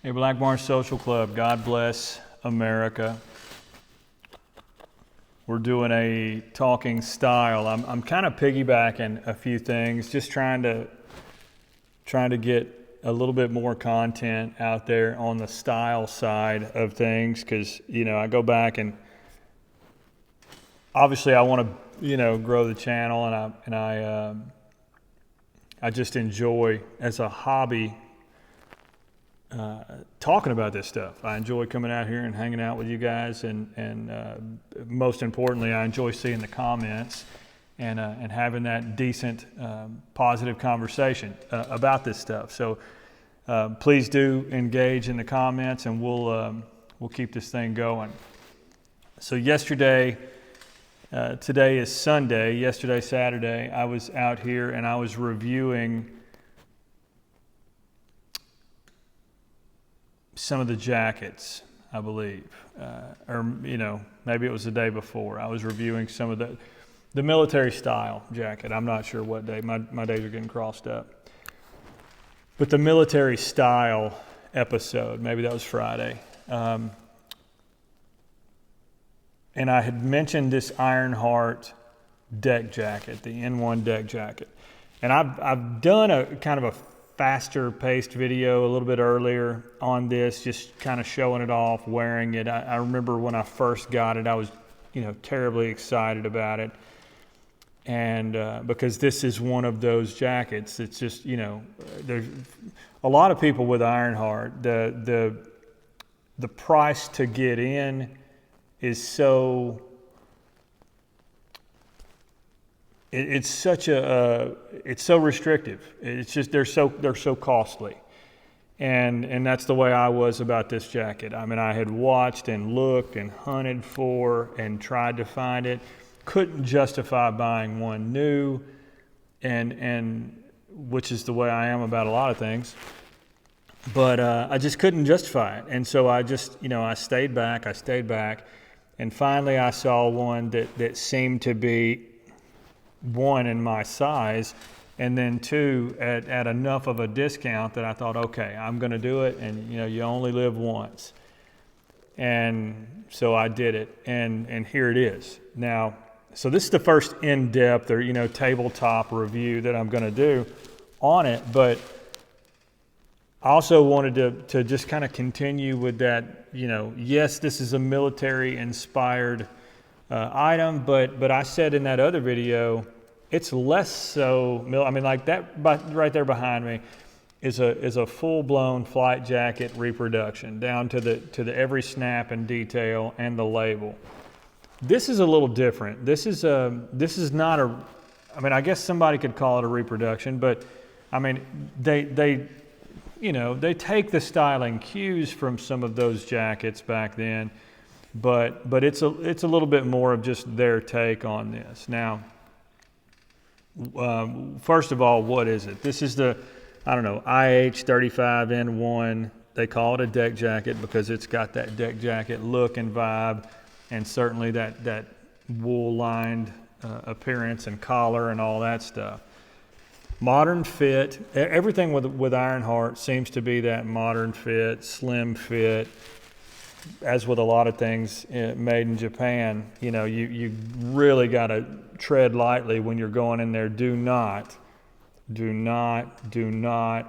Hey, Black Barn Social Club, God bless America. We're doing a talking style. I'm kind of piggybacking a few things, just trying to get a little bit more content out there on the style side of things, because I go back and obviously I want to grow the channel, and I just enjoy as a hobby talking about this stuff. I enjoy coming out here and hanging out with you guys, and most importantly, I enjoy seeing the comments and having that decent, positive conversation about this stuff. So please do engage in the comments, and we'll keep this thing going. So yesterday, today is Sunday. Yesterday, Saturday, I was out here and I was reviewing some of the jackets, I believe, or maybe it was the day before. I was reviewing some of the military style jacket. I'm not sure what day. My days are getting crossed up. But the military style episode, maybe that was Friday. And I had mentioned this Ironheart deck jacket, the N-1 deck jacket. And I've done a kind of a faster paced video a little bit earlier on this, just kind of showing it off, wearing it. I remember when I first got it, I was terribly excited about it, and because this is one of those jackets. It's just there's a lot of people with Ironheart. The price to get in is so. It's so restrictive. It's just they're so costly, and that's the way I was about this jacket. I mean, I had watched and looked and hunted for and tried to find it, couldn't justify buying one new, and which is the way I am about a lot of things. But I just couldn't justify it, and so I just I stayed back, and finally I saw one that seemed to be, one, in my size, and then two, at enough of a discount that I thought, okay, I'm going to do it, and you only live once. And so I did it, and here it is. Now, so this is the first in-depth or tabletop review that I'm going to do on it, but I also wanted to just kind of continue with that, yes, this is a military inspired item, but I said in that other video, it's less so. I mean, like that right there behind me is a full-blown flight jacket reproduction, down to the every snap and detail and the label. This is a little different. This is not a. I mean, I guess somebody could call it a reproduction, but I mean, they take the styling cues from some of those jackets back then. But it's a little bit more of just their take on this. Now, first of all, what is it? This is the, IH-35 N-1. They call it a deck jacket because it's got that deck jacket look and vibe, and certainly that wool-lined appearance and collar and all that stuff. Modern fit. Everything with Ironheart seems to be that modern fit, slim fit. As with a lot of things made in Japan, you really got to tread lightly when you're going in there. Do not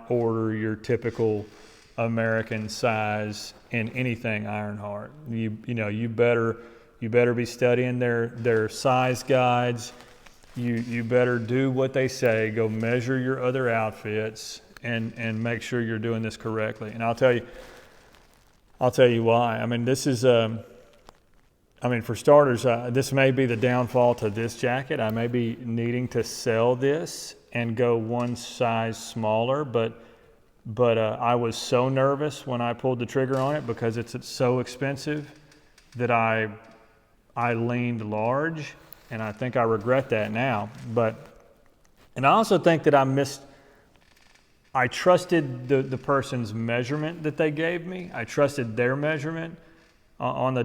order your typical American size in anything Ironheart. You better be studying their size guides. You better do what they say. Go measure your other outfits and make sure you're doing this correctly. And I'll tell you why. I mean, this is, for starters, this may be the downfall to this jacket. I may be needing to sell this and go one size smaller, but I was so nervous when I pulled the trigger on it because it's so expensive that I leaned large, and I think I regret that now. And I also think that I trusted the person's measurement that they gave me. I trusted their measurement on the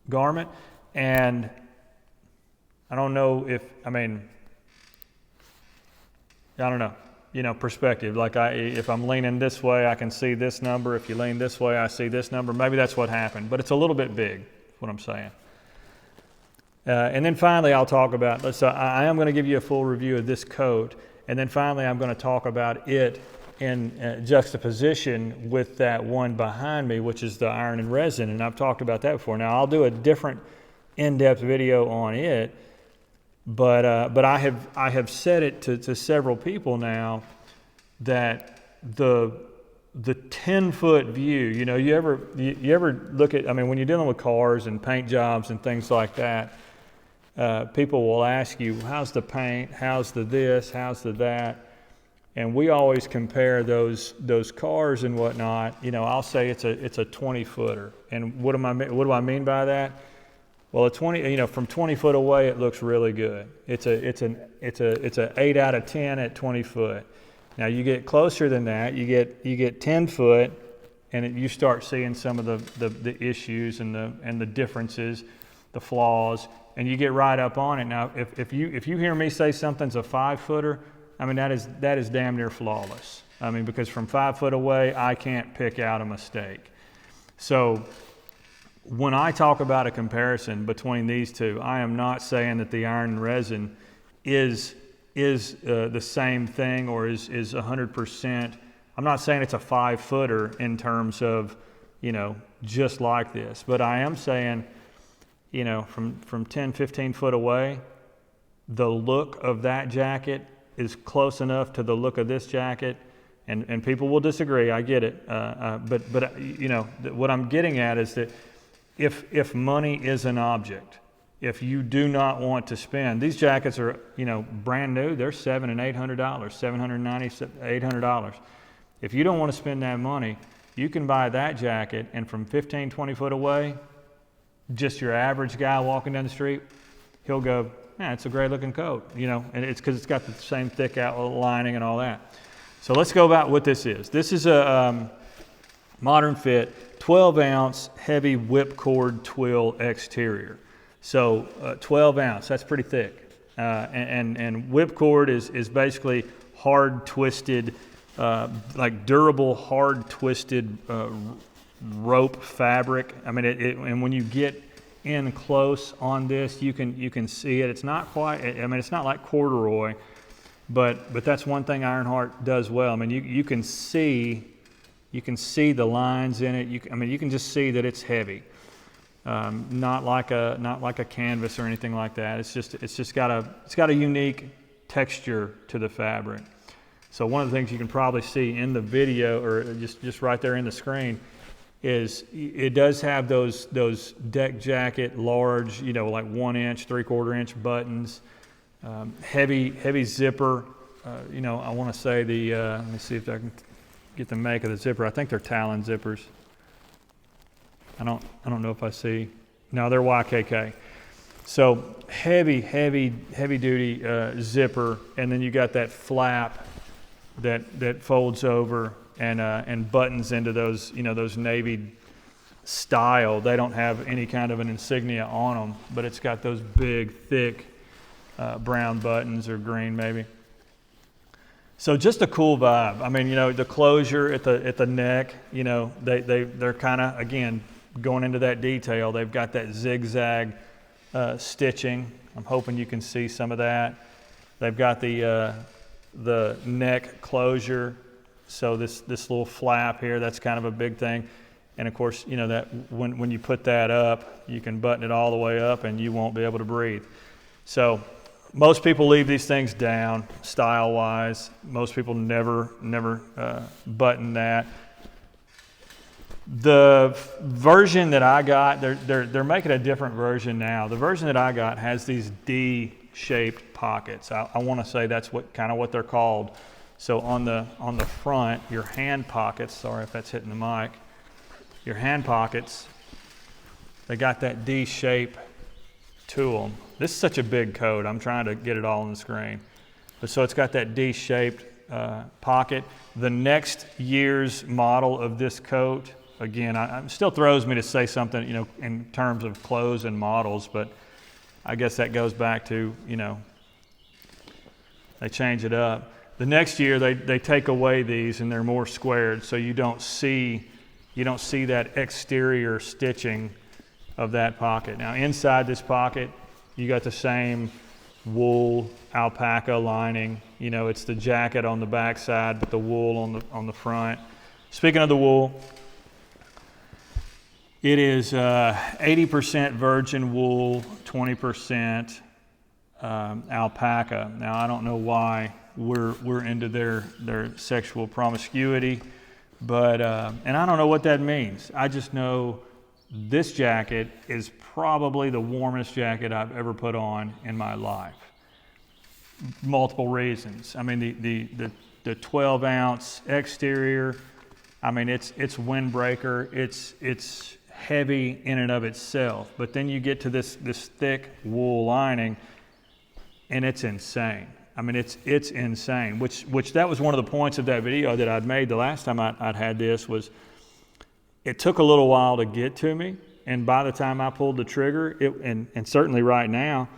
garment, and I don't know. perspective. Like if I'm leaning this way, I can see this number. If you lean this way, I see this number. Maybe that's what happened, but it's a little bit big, is what I'm saying. And then finally, I'll talk about, so I am going to give you a full review of this coat, and then finally I'm going to talk about it in juxtaposition with that one behind me, which is the Iron and Resin, and I've talked about that before. Now, I'll do a different in-depth video on it, but I have said it to several people now that the 10-foot view, you ever look at, I mean, when you're dealing with cars and paint jobs and things like that, people will ask you, how's the paint, how's the this, how's the that, and we always compare those cars and whatnot. I'll say it's a 20-footer, and what do I mean by that? Well, a 20, from 20 foot away, it looks really good. It's an 8 out of 10 at 20 foot. Now you get closer than that, you get 10 foot, and you start seeing some of the issues and the differences, the flaws, and you get right up on it. Now, if you hear me say something's a 5-footer, I mean that is damn near flawless. I mean, because from 5 foot away, I can't pick out a mistake. So when I talk about a comparison between these two, I am not saying that the Iron and Resin is the same thing or is 100%. I'm not saying it's a 5-footer in terms of, just like this, but I am saying, from 10, 15 foot away, the look of that jacket is close enough to the look of this jacket, and people will disagree, I get it, but what I'm getting at is that if money is an object, if you do not want to spend, these jackets are, brand new, they're $700 and $800, $790, $800. If you don't want to spend that money, you can buy that jacket, and from 15, 20 foot away, just your average guy walking down the street, he'll go, yeah, it's a great looking coat, and it's because it's got the same thick lining and all that. So let's go about what this is. This is a modern fit, 12 ounce heavy whipcord twill exterior. So 12 ounce, that's pretty thick. And whipcord is basically hard twisted, like durable, hard twisted rope fabric. I mean, and when you get in close on this, you can see it. It's not quite, I mean, it's not like corduroy, but that's one thing Ironheart does well. I mean, you can see the lines in it. You can just see that it's heavy. Not like a canvas or anything like that. It's just got a unique texture to the fabric. So one of the things you can probably see in the video, or just right there in the screen, is it does have those deck jacket large, like 1 inch, 3/4 inch buttons, heavy zipper. I want to say let me see if I can get the make of the zipper. I think they're Talon zippers. I don't know if I see. No, they're YKK. So heavy duty zipper, and then you got that flap that folds over and buttons into those those navy style. They don't have any kind of an insignia on them, but it's got those big thick brown buttons, or green maybe. So just a cool vibe. I mean, the closure at the neck, they're kind of, again, going into that detail. They've got that zigzag stitching. I'm hoping you can see some of that. They've got the neck closure. So this little flap here, that's kind of a big thing. And of course, that when you put that up, you can button it all the way up and you won't be able to breathe. So most people leave these things down style-wise. Most people never button that. The version that I got, they're making a different version now. The version that I got has these D-shaped pockets. I want to say that's what they're called. So on the front, your hand pockets, sorry if that's hitting the mic, your hand pockets, they got that D shape to them. This is such a big coat, I'm trying to get it all on the screen. But so it's got that D-shaped pocket. The next year's model of this coat, again, it still throws me to say something, in terms of clothes and models, but I guess that goes back to, they change it up. The next year they take away these and they're more squared, so you don't see that exterior stitching of that pocket. Now inside this pocket, you got the same wool alpaca lining. You know, it's the jacket on the back side, but the wool on the front. Speaking of the wool, it is 80% virgin wool, 20% alpaca. Now I don't know why we're into their sexual promiscuity, but and I don't know what that means. I just know this jacket is probably the warmest jacket I've ever put on in my life. Multiple reasons. I mean, the 12-ounce exterior. I mean, it's windbreaker. It's heavy in and of itself. But then you get to this thick wool lining, and it's insane. I mean, it's insane. Which that was one of the points of that video that I'd made the last time I'd had this was. It took a little while to get to me, and by the time I pulled the trigger, and certainly right now,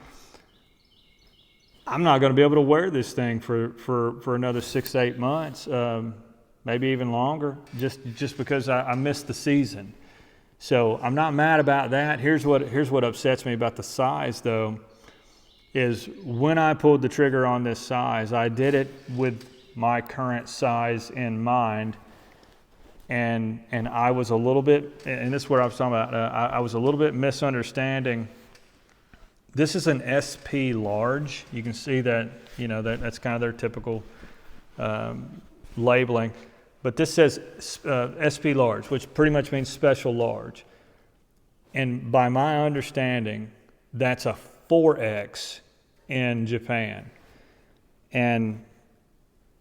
I'm not going to be able to wear this thing for another 6 to 8 months, maybe even longer, just because I missed the season. So I'm not mad about that. Here's what upsets me about the size, though, is when I pulled the trigger on this size, I did it with my current size in mind. And I was a little bit, and this is what I was talking about, I was a little bit misunderstanding. This is an SP large. You can see that, you know, that's kind of their typical labeling. But this says SP large, which pretty much means special large. And by my understanding, that's a 4X in Japan. And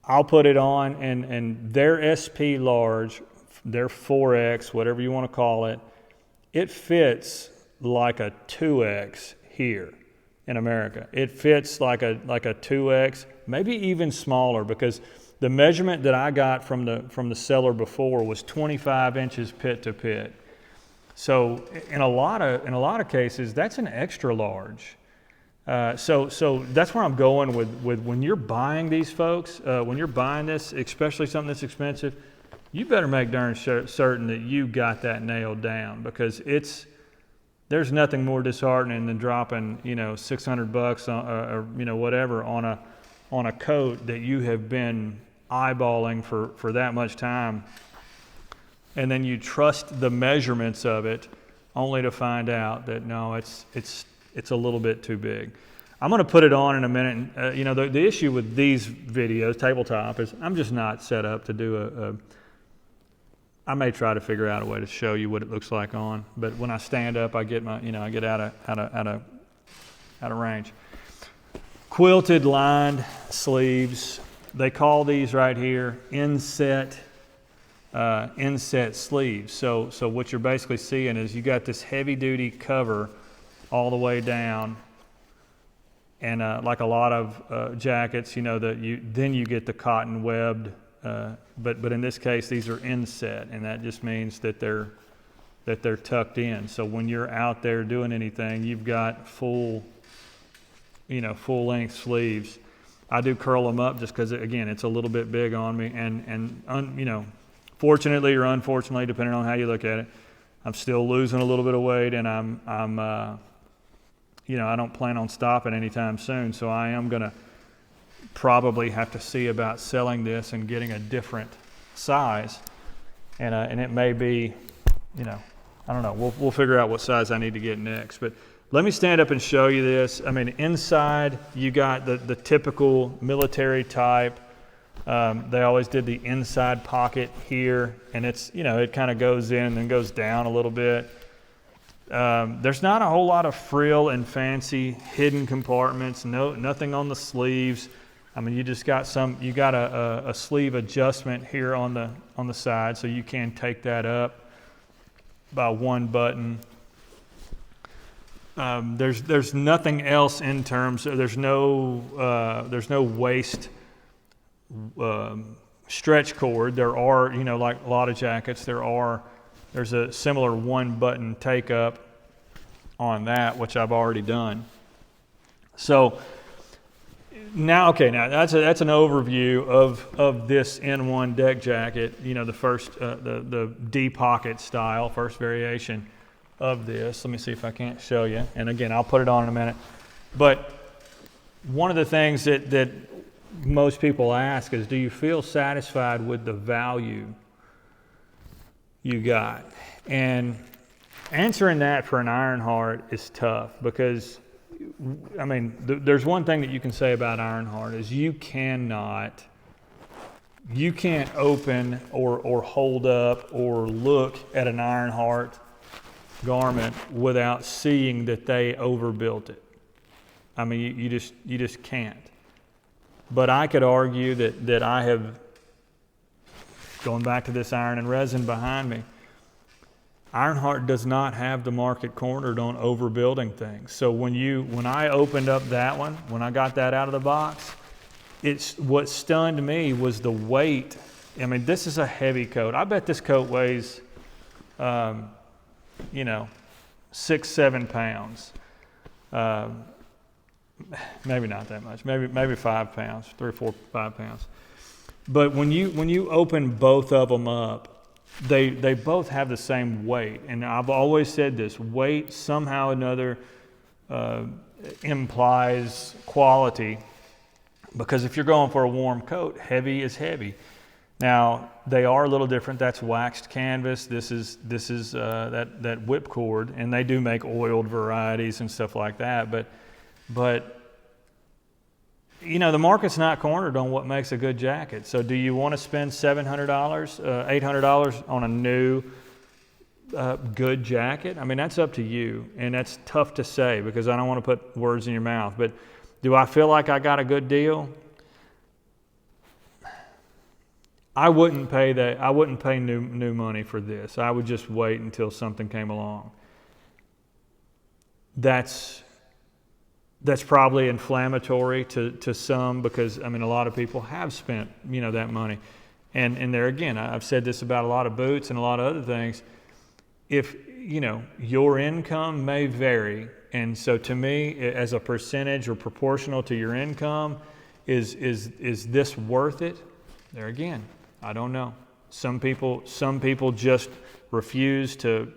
I'll put it on, and their SP large, their 4X, whatever you want to call it, it fits like a 2X here in America. It fits like a 2X, maybe even smaller, because the measurement that I got from the seller before was 25 inches pit to pit. So in a lot of cases, that's an extra large. So that's where I'm going with when you're buying these, folks. When you're buying this, especially something that's expensive, you better make darn certain that you got that nailed down, because there's nothing more disheartening than dropping, you know, $600 or you know, whatever on a coat that you have been eyeballing for that much time, and then you trust the measurements of it, only to find out that no, it's a little bit too big. I'm going to put it on in a minute. And, you know, the issue with these videos, tabletop, is I'm just not set up to do I may try to figure out a way to show you what it looks like on, but when I stand up, I get out of range. Quilted lined sleeves. They call these right here inset sleeves. So what you're basically seeing is you got this heavy duty cover all the way down, and like a lot of jackets, you know, then you get the cotton webbed, but in this case these are inset, and that just means that they're tucked in. So when you're out there doing anything, you've got full length sleeves. I do curl them up just because, again, it's a little bit big on me, and fortunately or unfortunately, depending on how you look at it, I'm still losing a little bit of weight, and I don't plan on stopping anytime soon. So I am going to probably have to see about selling this and getting a different size, and it may be, I don't know. We'll figure out what size I need to get next. But let me stand up and show you this. I mean, inside you got the typical military type. They always did the inside pocket here, and it's, it kind of goes in and then goes down a little bit. There's not a whole lot of frill and fancy hidden compartments. Nothing on the sleeves. I mean, you got a sleeve adjustment here on the side, so you can take that up by one button. There's nothing else in terms of, there's no waist stretch cord. There are, like a lot of jackets, there's a similar one button take up on that, which I've already done. So Now, okay, now that's an overview of this N-1 deck jacket. You know, the first, the D pocket style, first variation of this. Let me see if I can't show you. And again, I'll put it on in a minute. But one of the things that most people ask is, do you feel satisfied with the value you got? And answering that for an Ironheart is tough because, I mean, there's one thing that you can say about Ironheart is you can't open or hold up or look at an Ironheart garment without seeing that they overbuilt it. I mean, you just can't. But I could argue that I have, going back to this Iron and Resin behind me, Ironheart does not have the market cornered on overbuilding things. So when I opened up that one, when I got that out of the box, what stunned me was the weight. I mean, this is a heavy coat. I bet this coat weighs, 6-7 pounds. Maybe not that much. Maybe 5 pounds, 3 or 4, 5 pounds. But when you open both of them up, they both have the same weight. And I've always said this: weight somehow or another implies quality. Because if you're going for a warm coat, heavy is heavy. Now they are a little different. That's waxed canvas. This is that whipcord, and they do make oiled varieties and stuff like that. But you know, the market's not cornered on what makes a good jacket. So do you want to spend $700, $800 on a new good jacket? I mean, that's up to you, and that's tough to say because I don't want to put words in your mouth. But do I feel like I got a good deal? I wouldn't pay that. I wouldn't pay new money for this. I would just wait until something came along. That's probably inflammatory to some because, I mean, a lot of people have spent, that money. And there again, I've said this about a lot of boots and a lot of other things. If, your income may vary. And so to me, as a percentage or proportional to your income, is this worth it? There again, I don't know. Some people just refuse to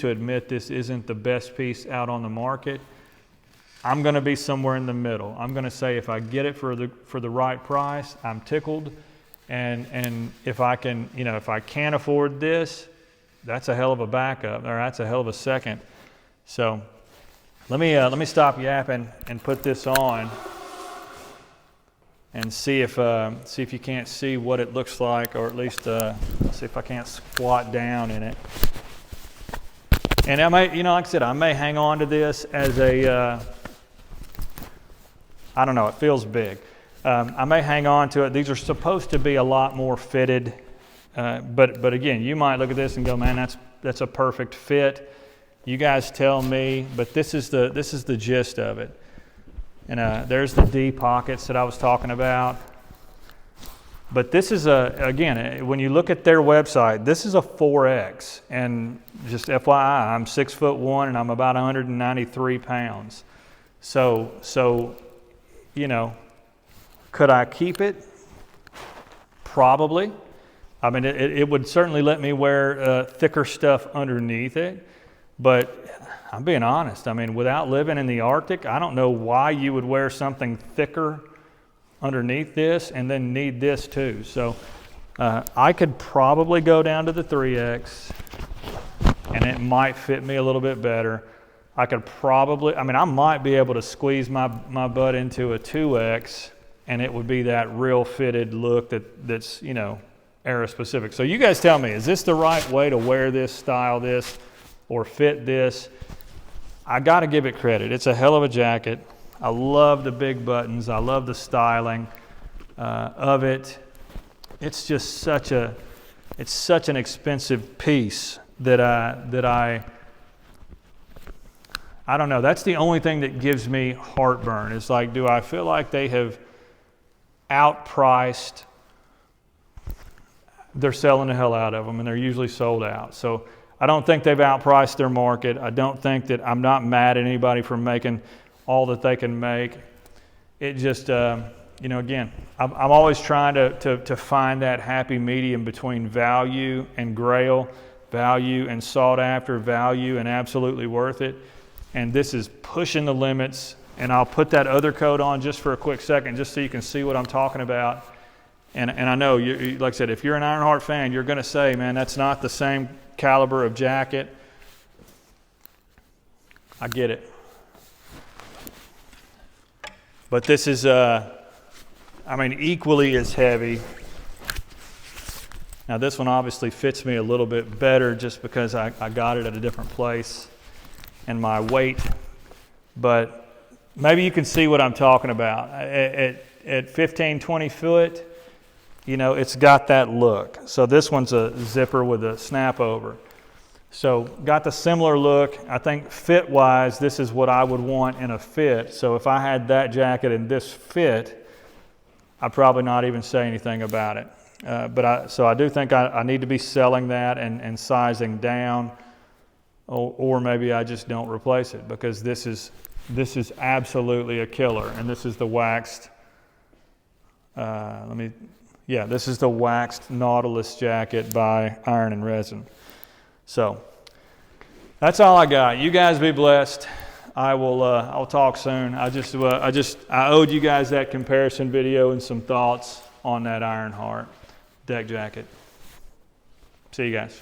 admit this isn't the best piece out on the market. I'm going to be somewhere in the middle. I'm going to say if I get it for the right price, I'm tickled, and if I can, if I can't afford this, that's a hell of a backup, or that's a hell of a second. So let me stop yapping and put this on and see if you can't see what it looks like, or at least see if I can't squat down in it. And I may, like I said, I may hang on to this as a, I don't know, it feels big. I may hang on to it. These are supposed to be a lot more fitted, but again, you might look at this and go, man, that's a perfect fit. You guys tell me, but this is the gist of it. And there's the D pockets that I was talking about. But this is again, when you look at their website, this is a 4X. And just FYI, I'm 6'1" and I'm about 193 pounds. So, could I keep it? Probably. I mean, it would certainly let me wear thicker stuff underneath it. But I'm being honest. I mean, without living in the Arctic, I don't know why you would wear something thicker underneath this and then need this too. So I could probably go down to the 3X and it might fit me a little bit better. I might be able to squeeze my butt into a 2X and it would be that real fitted look that's era specific. So you guys tell me, is this the right way to wear this, style this, or fit this? I got to give it credit. It's a hell of a jacket. I love the big buttons. I love the styling of it. It's just such an expensive piece that I don't know. That's the only thing that gives me heartburn. It's like, do I feel like they have outpriced? They're selling the hell out of them, and they're usually sold out. So I don't think they've outpriced their market. I don't think that, I'm not mad at anybody for making all that they can make. it just, you know, again, I'm always trying to find that happy medium between value and grail, value and sought after, value and absolutely worth it. And this is pushing the limits. And I'll put that other coat on just for a quick second, just so you can see what I'm talking about. And I know, like I said, if you're an Ironheart fan, you're going to say, man, that's not the same caliber of jacket. I get it. But this is, I mean, equally as heavy. Now this one obviously fits me a little bit better just because I got it at a different place and my weight. But maybe you can see what I'm talking about. At 15, 20 foot, you know, it's got that look. So this one's a zipper with a snap over. So got the similar look. I think fit-wise, this is what I would want in a fit. So if I had that jacket in this fit, I'd probably not even say anything about it. So I do think I need to be selling that and sizing down, or maybe I just don't replace it, because this is absolutely a killer. And this is the waxed, this is the waxed Nautilus jacket by Iron and Resin. So that's all I got. You guys be blessed. I'll talk soon. I owed you guys that comparison video and some thoughts on that Ironheart deck jacket. See you guys.